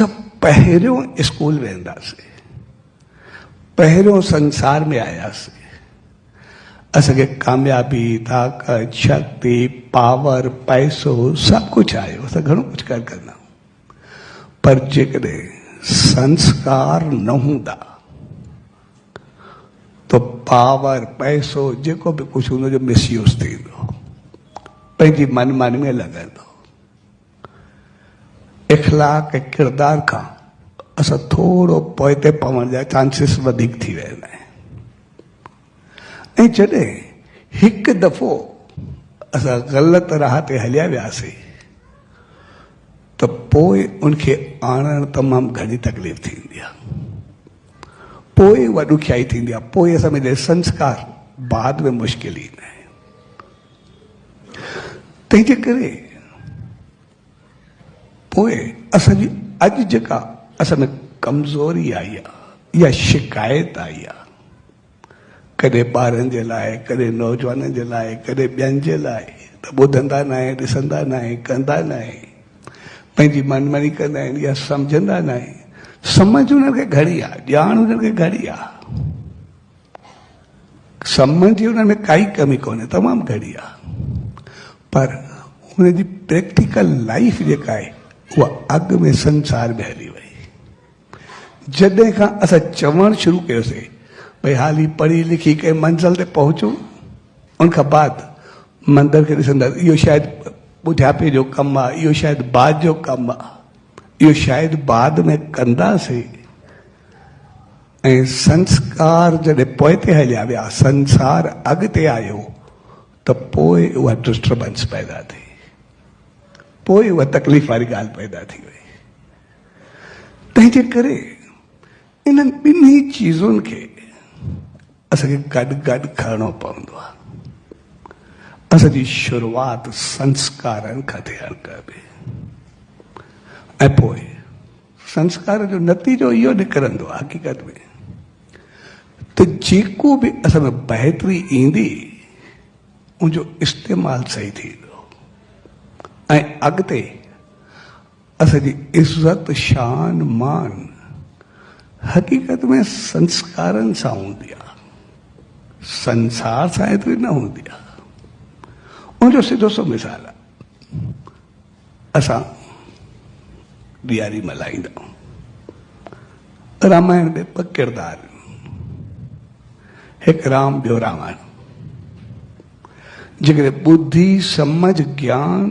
असां पहिरियों स्कूल वेंदासीं, पहिरियों संसार में आयासीं। असांखे कामयाबी, ताक़त, शक्ति, पावर, पैसो सभु कुझु आयो, असां घणो कुझु करे कंदा आहियूं। पर जेकॾहिं संस्कार न हूंदा तो पावर, पैसो, जेको बि कुझु हुनजो मिसयूज़ थींदो, पंहिंजी मनमानी में लॻंदो। इख़लाक़ ऐं किरदार खां असां थोरो पोइ ते पवण जा चांसिस वधीक थी वेंदा आहिनि। ऐं जॾहिं हिकु दफ़ो असां ग़लति राह ते हलिया वियासीं त पोइ उनखे आणणु तमामु घणी तकलीफ़ थींदी आहे, पोइ उहा ॾुखियाई थींदी आहे, पोइ असां में संस्कार बाद में मुश्किल ईंदा आहिनि। तंहिंजे करे पोइ असांजी अॼु जेका असां में कमज़ोरी आई आहे या शिकायत आई आहे, कॾहिं ॿारनि जे लाइ, कॾहिं नौजवाननि जे लाइ, कॾहिं ॿियनि जे लाइ, त ॿुधंदा न आहिनि, ॾिसंदा न आहिनि, कंदा न आहिनि, पंहिंजी मनमानी कंदा आहिनि या सम्झंदा न आहिनि। सम्झ उन्हनि खे घणी आहे, ॼाण उन्हनि खे घणी आहे, सम्झ जी उन्हनि में काई कमी कोन्हे, तमामु घणी आहे। पर हुनजी प्रैक्टिकल लाइफ जेका आहे उहा अॻु में संसार में हली वई। जॾहिं खां असां चवणु शुरू कयोसीं भई हाली पढ़ी लिखी के मंज़िल ते पहुचूं, उनखां बाद मंदर खे ॾिसंदा, इहो शायदि ॿुढापे जो कमु आहे, इहो शायदि बाद जो कमु आहे, इहो शायदि बाद में कंदासीं। ऐं संस्कार जॾहिं पोइ ते हलिया विया, संसार अॻिते आयो, त पोइ उहा डिस्टर्बेंस पैदा थी, पोइ उहा तकलीफ़ वारी ॻाल्हि पैदा थी वई। तंहिंजे करे इन्हनि ॿिन्ही चीज़ुनि खे असांखे गॾु गॾु खणणो पवंदो आहे। असांजी शुरूआति संस्कारनि खां थियणु खपे, ऐं पोइ संस्कार जो नतीजो इहो निकिरंदो आहे हक़ीक़त में त जेको बि असां में बहितरी ईंदी उनजो इस्तेमालु सही थींदो, ऐं अॻिते असांजी इज़त, शान, मान हक़ीक़त में संस्कारनि सां हूंदी आहे, संसार सां एतिरी न हूंदी आहे। उनजो सिधो सो मिसाल आहे, असां ॾियारी मल्हाईंदा आहियूं। रामायण में ॿ किरदार, हिकु राम, ॿियो रावण। जेकॾहिं ॿुधी, सम्झ, ज्ञान,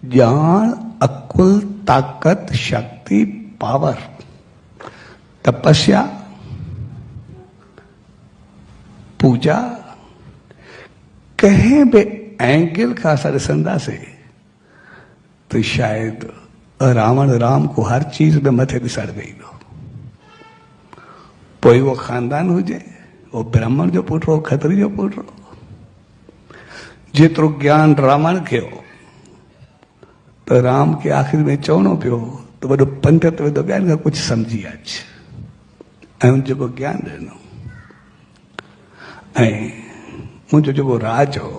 ॼाण, अकुल, ताक़त, शक्ति, पावर, तपस्या, पूजा, कंहिं बि एंगल खां असां ॾिसंदासीं त शायदि रावण राम को हर चीज़ में मथे ॾिसणु ईंदो। पोइ उहो ख़ानदान हुजे, उहो ब्राह्मण जो पुटु हो, खत्री जो पुटु हो, जेतिरो ज्ञान रावण खे हो त राम खे आख़िर में चवणो पियो त वॾो पंथ ते वेंदो, ॿियनि खां कुझु सम्झी अच, ऐं उन जेको ज्ञान ॾिनो। ऐं मुंहिंजो जेको राज हो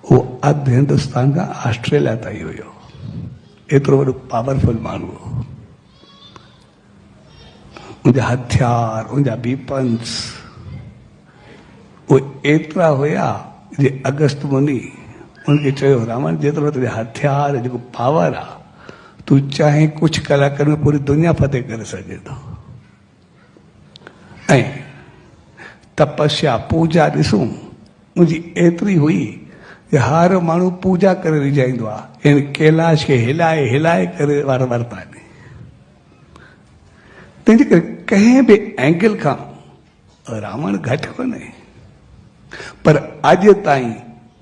उहो अधु हिंदुस्तान खां ऑस्ट्रेलिया ताईं हुयो, एतिरो वॾो पावरफुल माण्हू हो। उनजा हथियार, उनजा वीपन्स उहे एतिरा हुया जे अगस्त मुनि उनखे चयो, रावण जेतिरो तुंहिंजा हथियार, जेको पावर आहे, तूं चाहे कुझु कलाकनि में पूरी दुनिया फतेह करे सघे थो। ऐं तपस्या, पूजा ॾिसूं मुंहिंजी एतिरी हुई कि हर माण्हू पूजा करे रिझाईंदो आहे, इन कैलाश खे हिलाए हिलाए करे वार वरतानी। तंहिंजे करे कंहिं बि एंगल खां रावण घटि कोन्हे, पर अॼु ताईं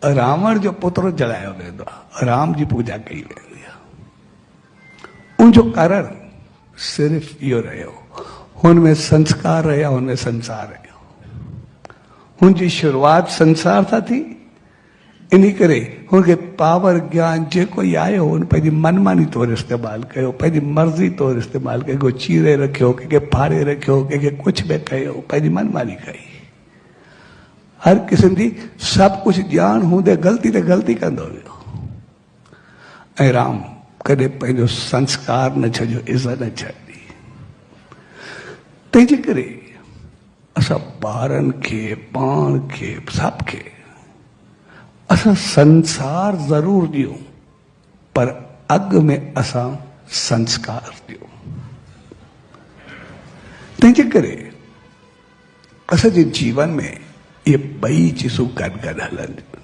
रावण जो पुत्र जलायो वेंदो आहे, राम जी पूजा कई वेंदी आहे। उनजो कारण सिर्फ़ु इहो रहियो, हुनमें संस्कार रहिया, हुनमें संसार रहियो। हुनजी शुरूआति संसार सां थी, इन करे हुनखे पावर, ज्ञान जेको ई आयो हुन पंहिंजी मनमानी तौरु इस्तेमालु कयो, पंहिंजी मर्ज़ी तौरु इस्तेमालु कयो, को चीरे रखियो, कंहिंखे फाड़े रखियो, कंहिंखे कुझु बि कयो, पंहिंजी मनमानी कई। हर क़िस्म जी सभु कुझु ॼाण हूंदे ग़लती ते ग़लती कंदो वियो। ऐं राम कॾहिं पंहिंजो संस्कार न छॾियो, इज़त न छॾी। तंहिंजे करे असां ॿारनि खे, पाण खे, सभ खे असां संसार ज़रूरु ॾियूं, पर अॻु में असां संस्कार ॾियूं। तंहिंजे करे असांजे जीवन में इहे ॿई चीज़ूं गॾु गॾु हलंदियूं।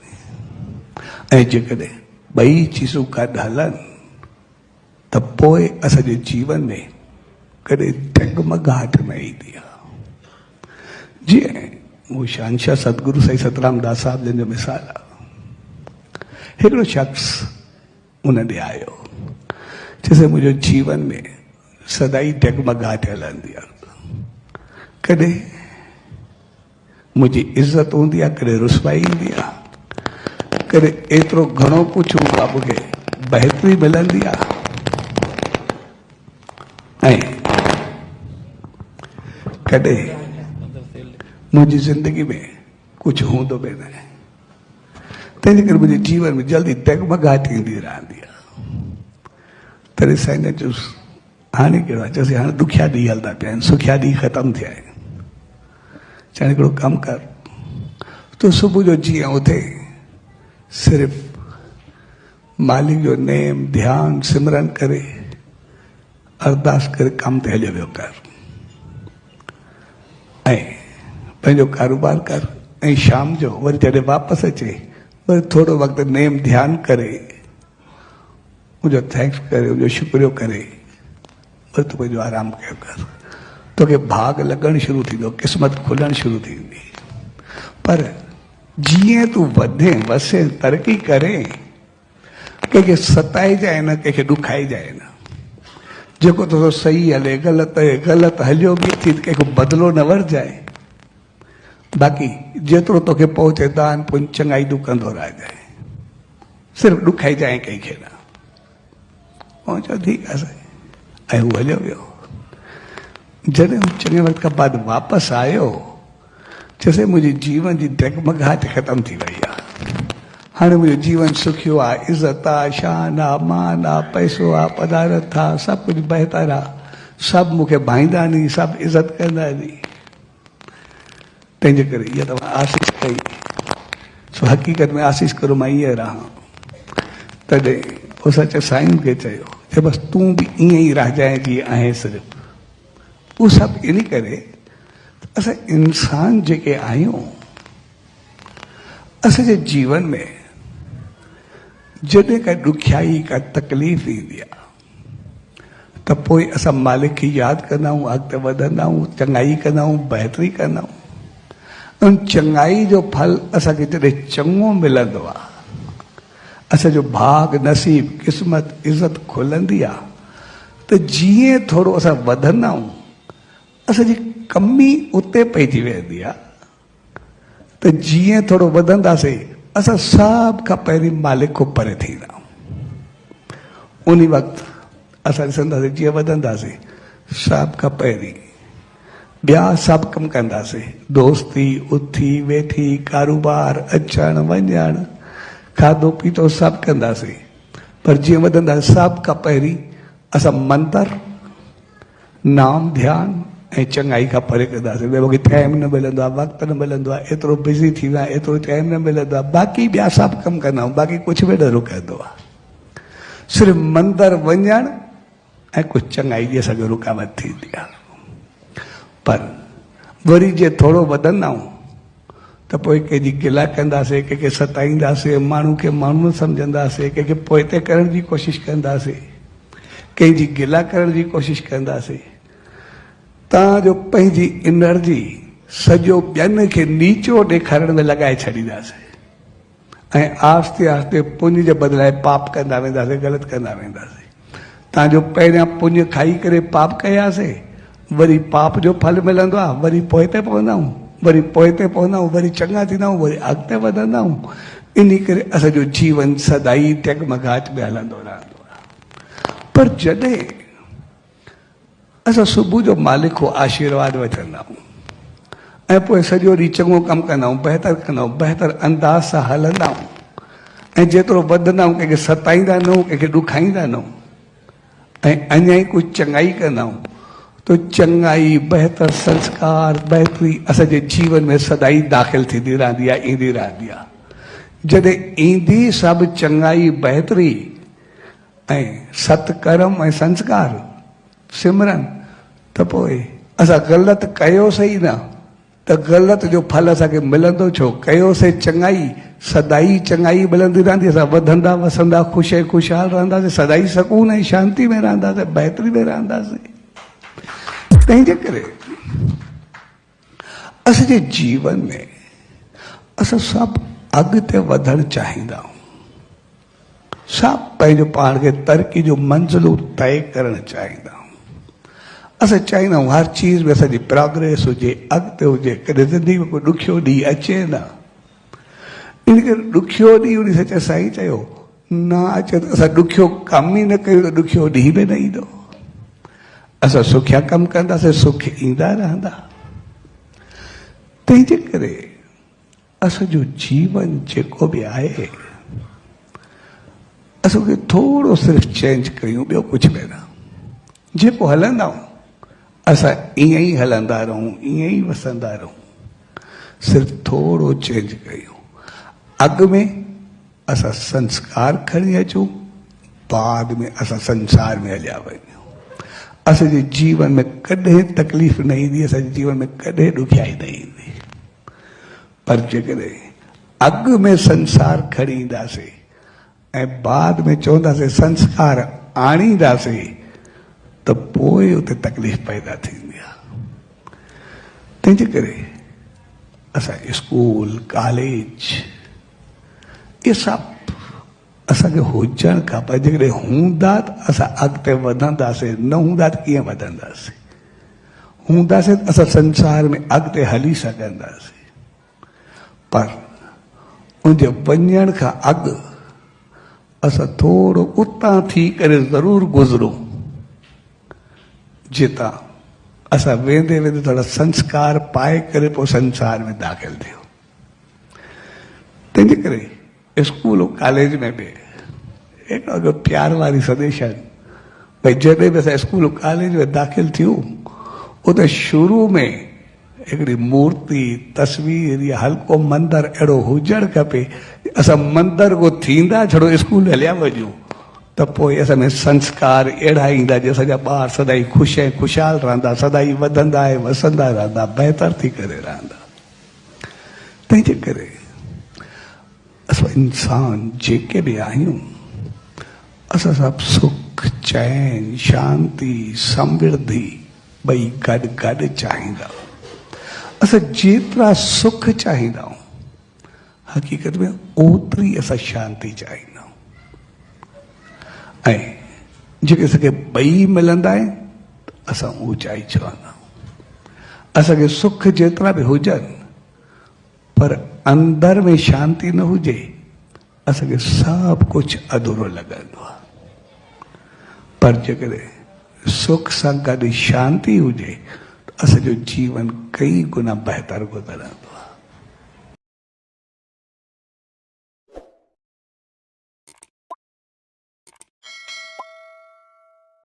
ऐं जेकॾहिं ॿई चीज़ूं गॾु हलनि त पोइ असांजे जीवन में कॾहिं डगमगाहट न ईंदी आहे। जीअं उहो शहंशाह सतगुरु साईं सतराम दास साहिब जन जो मिसाल आहे। हिकिड़ो शख़्स उन ॾे आयो, चइसि मुंहिंजो जीवन में सदाई डगमगाहट हलंदी आहे, कॾहिं मुंहिंजी इज़त हूंदी आहे, कॾहिं रुसवाई ईंदी आहे, कॾहिं एतिरो घणो कुझु हूंदो आहे मूंखे बहितरी मिलंदी आहे, ऐं कॾहिं मुंहिंजी ज़िंदगी में कुझु हूंदो बि न आहे। तंहिंजे करे मुंहिंजे जीवन में जल्दी डगमगाहट ईंदी रहंदी आहे। तॾहिं साईं चयुसि हाणे कहिड़ो आहे? चयोसीं हाणे ॾुखिया ॾींहं हलंदा पिया आहिनि, सुखिया ॾींहं ख़तमु थिया आहिनि। चवण हिकिड़ो कमु कर, तूं सुबुह जो जीअं उथे सिर्फ़ु मालिक जो नेम ध्यानु सिमरन करे अरदास करे कम ते हलियो वियो कर, ऐं पंहिंजो कारोबार कर, ऐं शाम जो वरी जॾहिं वापसि अचे वरी थोरो वक़्तु नेम ध्यानु करे मुंहिंजो थैंक्स करे, मुंहिंजो शुक्रियो करे वरी तूं पंहिंजो आराम कयो कर। तोखे भाग लॻणु शुरू थींदो, क़िस्मत खुलणु शुरू थींदी। पर जीअं तूं वधे वसे तरक़ी करे, कंहिंखे सताइजांइ न, कंहिंखे ॾुखाइजांइ न। जेको तुंहिंजो सही हले, ग़लति हलियो बि थी त कंहिंखो बदिलो न वठिजांइ। बाक़ी जेतिरो तोखे पहुचे दान पुञ चङाई तूं कंदो रहिजांइ, सिर्फ़ु ॾुखाइजांइ कंहिंखे न। पहुचो ठीकु आहे साईं, ऐं हू हलियो वियो। जॾहिं हू चङे वक़्त खां बाद वापसि आयो, चइसि मुंहिंजी जीवन जी डगमगाहट ख़तमु थी वई आहे। हाणे मुंहिंजो जीवन सुखियो आहे, इज़त आहे, शान आहे, मान आहे, पैसो आहे, पदारथ आहे, सभु कुझु बहितर आहे। सभु मूंखे भाईंदा नी, सभु इज़त कंदा नी। तंहिंजे करे इहा तव्हां आसीस कई, सो हक़ीक़त में आसीस करो मां ईअं रहां। तॾहिं उहो सच साईं खे चयो, चए बसि तूं बि ईअं ई रहिजांइ जीअं आहे सिर्फ़ु। उहो सभु इन करे असां इंसान जेके आहियूं, असांजे जीवन में जॾहिं का ॾुखियाई का तकलीफ़ ईंदी आहे त पोइ असां मालिक खे यादि कंदा आहियूं, अॻिते वधंदा आहियूं, चङाई कंदा आहियूं, बहितरी कंदा आहियूं। उन चङाई जो फल असांखे जॾहिं चङो मिलंदो आहे, असांजो भाग नसीब क़िस्मत इज़त खुलंदी आहे, त जीअं थोरो असां वधंदा आहियूं असांजी कमी उते पइजी वेंदी आहे। त जीअं थोरो वधंदासीं असां सभ खां पहिरीं मालिक खां परे थींदा आहियूं। उन वक़्तु असां ॾिसंदासीं जीअं वधंदासीं सभ खां पहिरीं ॿिया सभु कमु कंदासीं, दोस्ती उथी वेठी, कारोबार, अचणु वञणु, खाधो पीतो सभु कंदासीं। पर जीअं वधंदासीं सभ खां पहिरीं असां मंतर, नाम ध्यानु ऐं चङाई खां परे कंदासीं। मूंखे टाइम न मिलंदो आहे, वक़्तु न मिलंदो आहे, एतिरो बिज़ी थी वियो आहे, एतिरो टाइम न मिलंदो आहे। बाक़ी ॿिया सभु कमु कंदा आहियूं, बाक़ी कुझु बि न रुकंदो आहे। सिर्फ़ु मंदरु वञणु ऐं कुझु चङाई जी असांखे रुकावट थींदी आहे। पर वरी जे थोरो वधंदा आहियूं त पोइ कंहिंजी गिला कंदासीं, कंहिंखे सताईंदासीं, माण्हू खे माण्हू न सम्झंदासीं, कंहिंखे पोइते करण जी कोशिशि कंदासीं, कंहिंजी गिला करण जी कोशिशि कंदासीं। तव्हांजो पंहिंजी एनर्जी सॼो ॿियनि खे नीचो ॾेखारण में लॻाए छॾींदासीं, ऐं आहिस्ते आहिस्ते पुञ जे बदिरां पाप कंदा वेंदासीं, ग़लति कंदा वेंदासीं। तव्हांजो पहिरियां पुञ खाई करे पाप कयासीं, वरी पाप जो फल मिलंदो आहे, वरी पोइते पवंदा आहियूं, वरी पोइते पवंदा आहियूं, वरी चङा थींदा आहियूं, वरी अॻिते वधंदा आहियूं। इन करे असांजो जीवन सदाई डगमगाहट में हलंदो रहंदो आहे। पर जॾहिं असां सुबुह जो मालिक को आशीर्वाद वठंदा आहियूं ऐं पोइ सॼो ॾींहुं चङो कमु कंदा आहियूं, बहितर कंदा आहियूं, बहितर अंदाज़ सां हलंदा आहियूं, ऐं जेतिरो वधंदा आहियूं कंहिंखे सताईंदा न आहियूं, कंहिंखे ॾुखाईंदा न आहियूं, ऐं अञा ई कुझु चङाई कंदा आहियूं तो चङाई बहितर संस्कार बहितरी असांजे जीवन में सदाई दाख़िल थींदी रहंदी आहे, ईंदी रहंदी आहे। जॾहिं ईंदी सभु चङाई बहितरी ऐं सत्कर्म ऐं संस्कार सिमरन त पोइ असां ग़लति कयोसीं न त ग़लति जो फल असांखे मिलंदो छो? कयोसीं चङाई, सदाई चङाई मिलंदी रहंदी, असां वधंदा वसंदा ख़ुशि ऐं ख़ुशहाल रहंदासीं, सदाई सकून ऐं शांती में रहंदासीं, बहितरी में रहंदासीं। तंहिंजे करे असांजे जीवन में असां सभु अॻिते वधणु चाहींदा आहियूं, सभु पंहिंजो पाण खे तरक़ी जो मंज़िलूं तय करणु चाहींदा आहियूं। असां चाहींदा आहियूं हर चीज़ में असांजी प्रोग्रेस हुजे, अॻिते हुजे। कॾहिं ज़िंदगी में कोई ॾुखियो ॾींहुं अचे न, इन करे ॾुखियो ॾींहुं उन सच्चे साईं चयो न अचे त असां ॾुखियो कम ई न कयूं त ॾुखियो ॾींहुं बि न ईंदो। असां सुखिया कम कंदासीं, सुख ईंदा रहंदा। तंहिंजे करे असांजो जीवन जेको बि आहे असांखे थोरो सिर्फ़ु चेंज कयूं, ॿियो कुझु बि न। जेको हलंदा आहियूं असां ईअं ई हलंदा रहूं, ईअं ई वसंदा रहूं, सिर्फ़ु थोरो चेंज कयूं। अॻ में असां संस्कार खणी अचूं, बाद में असां संसार में हलिया वञूं। असांजे जीवन में कॾहिं तकलीफ़ न ईंदी, असांजे जीवन में कॾहिं ॾुखियाई न ईंदी। पर जेकॾहिं अॻ में संसार खणी ईंदासीं ऐं बाद में चवंदासीं संस्कार आणींदासीं त पोइ उते तकलीफ़ पैदा थींदी आहे। तंहिंजे करे असां स्कूल कॉलेज इहे सभु असांखे हुजणु खपे। जेकॾहिं हूंदा त असां अॻिते वधंदासीं, न हूंदा त कीअं वधंदासीं? हूंदासीं त असां संसार में अॻिते हली सघंदासीं। पर उनजे वञण खां अॻु असां थोरो उतां थी करे ज़रूरु गुज़रूं, जितां असां वेंदे वेंदे थोरा संस्कार पाए करे पोइ संसार में दाख़िल थियो। तंहिंजे करे स्कूल कॉलेज में बि हिकिड़ो प्यार वारी संदेश आहिनि भई जॾहिं बि असां स्कूल कॉलेज में दाख़िल थियूं उते शुरू में हिकिड़ी मूर्ति तस्वीर या हल्को मंदरु अहिड़ो हुजणु खपे। असां मंदर को थींदा छड़ो स्कूल हलिया वञूं त पोइ असां में संस्कार अहिड़ा ईंदा जो असांजा ॿार सदाई ख़ुशि ऐं ख़ुशहाल रहंदा, सदाई वधंदा ऐं वसंदा रहंदा, बहितर थी करे रहंदा। तंहिंजे करे असां इंसान जेके बि आहियूं असां सभु सुख चैन शांती समृद्धि ॿई गॾु गॾु चाहींदा। असां जेतिरा सुख चाहींदा आहियूं हक़ीक़त में ओतिरी असां शांती चाहींदा आहियूं। ऐं जेके असांखे ॿई मिलंदा आहिनि असां ऊचाई चवंदा आहियूं। असांखे सुख जेतिरा बि हुजनि पर अंदर में शांती न हुजे असांखे सभु कुझु अधूरो लॻंदो आहे। पर जेकॾहिं सुख सां गॾु शांती हुजे त असांजो जीवन कई गुना बहितर गुज़रंदो।